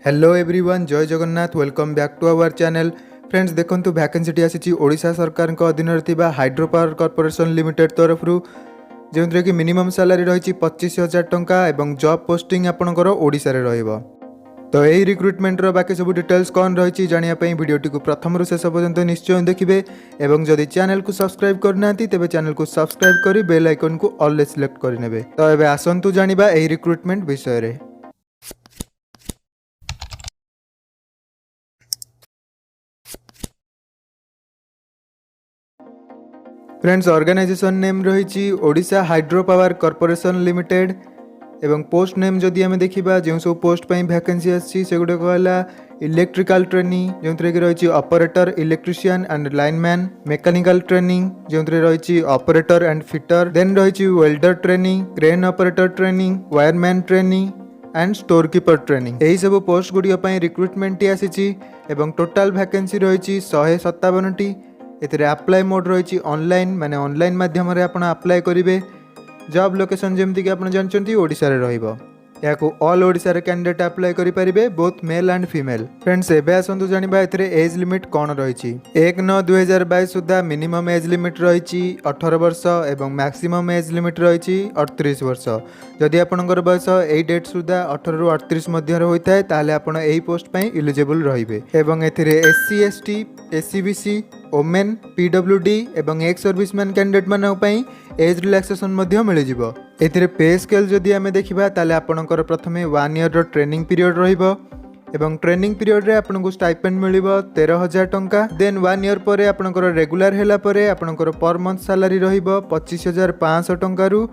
Hello everyone, जय Jagannath. Welcome back to our channel. Friends, देखंतु वैकेंसीटी आसी ओडिशा सरकार अधीन हाइड्रो पावर कॉर्पोरेशन लिमिटेड तरफ जो कि मिनिमम सैलरी रही 25,000 टंका और जॉब पोस्टिंग आपंकर ओडिशा रे रहिबो। तो यही रिक्रुटमेंटर बाकी सब डिटेल्स कौन रही जानापी वीडियोटी को प्रथम रू शेष पर्यंत निश्चय देखिए। और जदि चैनल को सब्सक्राइब करना तेज चैनल को सब्सक्राइब कर बेल आइकन को ऑल सिलेक्ट करेंगे। तो ये आसतु जाना यही रिक्रुटमेंट विषय रे। फ्रेंड्स, ऑर्गेनाइजेशन नेम रही Odisha hydro power corporation limited एवं पोस्ट नेम जदि आम देखा जो सब पोस्ट पर वैकेंसी आसी से गुड़ाक इलेक्ट्रिकल ट्रेनिंग जो रही operator electrician and lineman, mechanical training जो रही ऑपरेटर एंड फिटर, देन रही welder training, crane operator training, wireman training and store keeper training. यही सब पोस्ट गुड़िक रिक्रुटमेंट आसी टोटाल वैकेंसी रही 157 टी। एथिरे अप्लाई मोड रही ऑनलाइन, माने ऑनलाइन माध्यम आप अप्लाई करेंगे। जॉब लोकेशन जमती कि आप जानते ओडिशा रे रहिबो। याको ऑल ओडिशा रे कैंडिडेट अप्लाई करि परिबे, both male and female. Friends, एबे आसंतु जानिबा एथिरे एज लिमिट कोन रही। 1/9/2022 सुधा मिनिमम एज लिमिट रही 18 वर्ष एवं मैक्सिमम एज लिमिट रही 38 वर्ष। जदि आपनकर बयस एई डेट सुधा 18 रु 38 मध्य होता है ताले आपण एई पोस्ट पई इलिजिबल रहिबे। एवं एथिरे SC ST SCBC women PWD एवं एक्स सर्विसमैन कैंडिडेट मानक पई एज रिलैक्सेशन मध्य मिल जिवो। एथिरे पे स्केल जदि आमे देखिबा ताले आपनकर प्रथमे 1 ईयर रो ट्रेनिंग पीरियड रहिबो एवं ट्रेनिंग पीरियड रे आपनको स्टाइपेंड मिलिबो 13,000 टंका। देन 1 ईयर परे आपनकर रेगुलर हैला परे आपनकर पर मंथ सैलरी रहिबो 25,500 टंका रु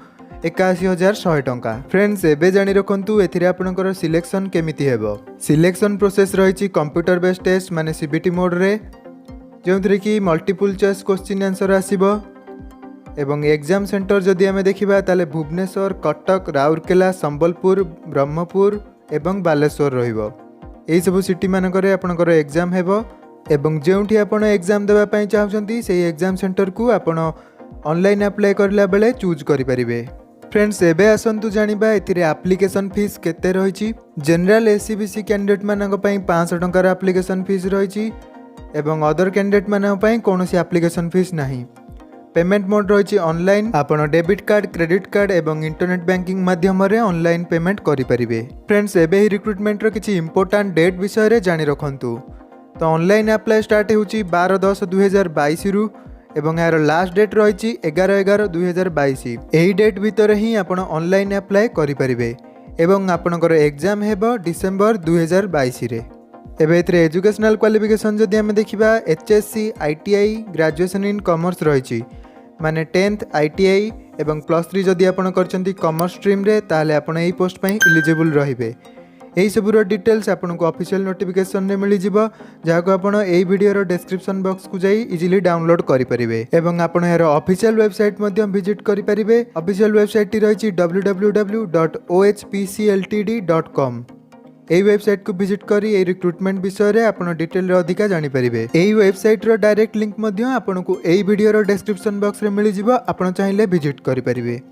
81,100 टंका। फ्रेंड्स, एबे जानि रखंतु एथिरे आपनकर सिलेक्शन केमिति हेबो। सिलेक्शन प्रोसेस रहिछि कंप्यूटर बेस्ड टेस्ट माने CBT मोड रे, जो कि मल्टीपल चॉइस क्वेश्चन आंसर आसीबो। एवं एग्जाम सेंटर जदि आमे देखिबा ताले भुवनेश्वर, कटक, राउरकेला, संबलपुर, ब्रह्मपुर एवं बालेश्वर रहिबो। एई सब सिटी मानकरे आपनकर एग्जाम हेबो एवं जेउठी आपण एग्जाम देबा पई चाहउछंती सेही एग्जाम सेंटर को आपण ऑनलाइन अप्लाई करला बेले चूज करि परिबे। फ्रेंड्स, एबे आसंतु जानिबा एथिरे एप्लीकेशन फीस केते रहिछि। जनरल SCBC कैंडिडेट मानक पई 500 टंकार एप्लीकेशन फीस रहिछि एवं अदर कैंडिडेट मानक पई कोनोसी एप्लीकेशन फीस नाही। पेमेंट मोड रही ऑनलाइन, आपण डेबिट कार्ड, क्रेडिट कार्ड एवं इंटरनेट बैंकिंग माध्यम रे ऑनलाइन पेमेंट करि परिबे। फ्रेंड्स, एबे ही रिक्रुटमेंट रो किछि इंपोर्टेंट डेट विषय रे जानि रखंतु। तो ऑनलाइन अप्लाई स्टार्ट होउछि 12/10/2022 रु एवं यार लास्ट डेट रही 11/11/2022। एही डेट भितर ही आपण ऑनलाइन अप्लाई करि परिबे एवं आपनकर एग्जाम हेबो डिसेंबर 2022 रे। एबे एथिरे एजुकेशनल क्वालिफिकेशन जदि आमे देखिबा HSC ITI graduation in commerce रही, माने 10th ITI एवं +3 जदि आपण करचंती कॉमर्स स्ट्रीम रे ताले आपण एही पोस्ट पई एलिजिबल रहिबे। एही सबुरो डिटेल्स आपण को ऑफिशियल नोटिफिकेशन रे मिलि जिवो, जाको आपण एही वीडियो रो डिस्क्रिप्शन बॉक्स को जाई इजीली डाउनलोड करि परिबे एवं आपण यार ऑफिशियल वेबसाइट मध्ये विजिट करि परिबे। ऑफिशियल वेबसाइट रही www.ohpcltd.com। यही वेबसाइट को विजिट करी ए रिक्रुटमेंट विषय रे आपण डिटेल अधिका जानि परिबे। एही वेबसाइट रो डायरेक्ट लिंक मध्य आपण को एही वीडियो रो डिस्क्रिप्शन बॉक्स रे मिलि जिवो, आपण चाहिले विजिट करि परिबे।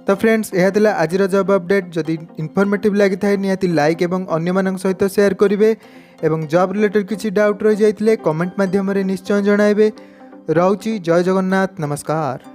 तो फ्रेंड्स, यह थिला आजिर जॉब अपडेट। जदि इनफॉर्मेटिव लागि थाए नियाति लाइक एवं अन्य मानक सहित शेयर करिवे एवं जॉब रिलेटेड किछि डाउट रहि जाइतिले कमेंट माध्यम रे निश्चय जणाइबे। रहउची, जय जगन्नाथ, नमस्कार।